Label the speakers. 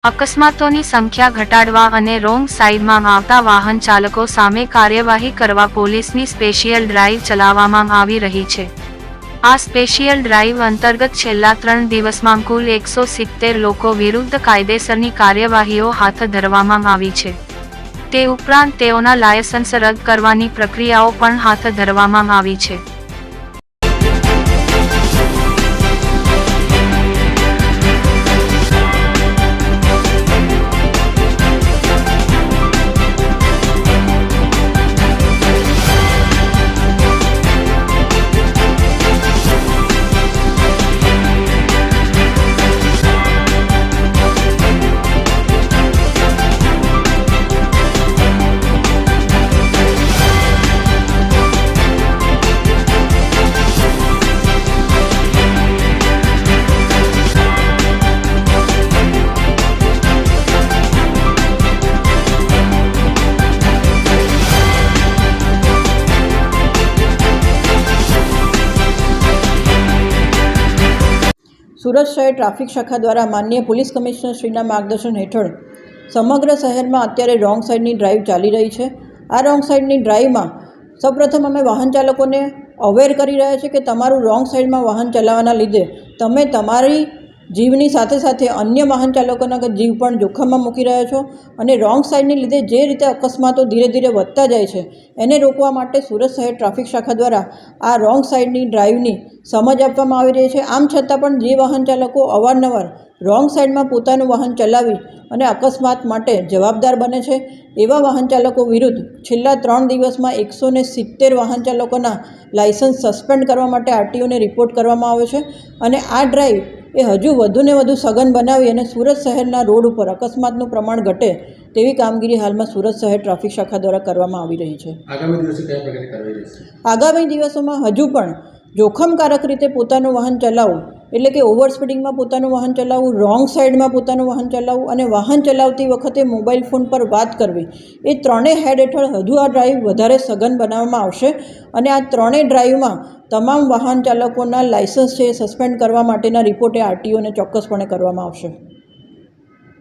Speaker 1: અકસ્માતોની સંખ્યા ઘટાડવા અને રોંગ સાઇડમાં આવતા વાહન ચાલકો સામે કાર્યવાહી કરવા પોલીસની સ્પેશિયલ ડ્રાઇવ ચલાવવામાં આવી રહી છે। આ સ્પેશિયલ ડ્રાઇવ અંતર્ગત છેલ્લા 3 દિવસમાં કુલ 170 લોકો વિરુદ્ધ કાયદેસરની કાર્યવાહીઓ હાથ ધરવામાં આવી છે। તે ઉપરાંત તેઓના લાયસન્સ રદ કરવાની પ્રક્રિયાઓ પણ હાથ ધરવામાં આવી છે।
Speaker 2: સુરત શહેર ટ્રાફિક શાખા દ્વારા માનનીય પોલીસ કમિશનર શ્રીના માર્ગદર્શન હેઠળ સમગ્ર શહેરમાં અત્યારે રોંગ સાઇડની ડ્રાઇવ ચાલી રહી છે। આ રોંગ સાઇડની ડ્રાઇવમાં સૌપ્રથમ અમે વાહન ચાલકોને અવેર કરી રહ્યા છીએ કે તમારું રોંગ સાઇડમાં વાહન ચલાવવાના લીધે તમે તમારી જીવની સાથે સાથે અન્ય વાહન ચાલકોના જીવ પણ જોખમમાં મૂકી રહ્યા છો અને રોંગ સાઇડની લીધે જે રીતે અકસ્માતો ધીરે ધીરે વધતા જાય છે એને રોકવા માટે સુરત શહેર ટ્રાફિક શાખા દ્વારા આ રોંગ સાઇડની ડ્રાઇવની સમજ આપવામાં આવી રહી છે। આમ છતાં પણ જે વાહન ચાલકો અવારનવાર રોંગ સાઇડમાં પોતાનું વાહન ચલાવી અને અકસ્માત માટે જવાબદાર બને છે એવા વાહન ચાલકો વિરુદ્ધ છેલ્લા 3 દિવસમાં 170 વાહન ચાલકોના લાયસન્સ સસ્પેન્ડ કરવા માટે આરટીઓને રિપોર્ટ કરવામાં આવ્યો છે અને આ ડ્રાઇવ એ હજુ વધુને વધુ સઘન બનાવી અને સુરત શહેરના રોડ ઉપર અકસ્માતનું પ્રમાણ ઘટે તેવી કામગીરી હાલમાં સુરત શહેર ટ્રાફિક શાખા દ્વારા કરવામાં આવી રહી છે। આગામી દિવસોમાં હજુ પણ જોખમકારક રીતે પોતાનું વાહન ચલાવવું એટલે કે ઓવર સ્પીડિંગમાં પોતાનું વાહન ચલાવવું, રોંગ સાઇડમાં પોતાનું વાહન ચલાવવું અને વાહન ચલાવતી વખતે મોબાઈલ ફોન પર વાત કરવી એ ત્રણેય હેડ હેઠળ હજુ આ ડ્રાઇવ વધારે સઘન બનાવવામાં આવશે અને આ ત્રણેય ડ્રાઇવમાં તમામ વાહન ચાલકોના લાયસન્સ છે સસ્પેન્ડ કરવા માટેના રિપોર્ટે આરટીઓને ચોક્કસપણે કરવામાં આવશે।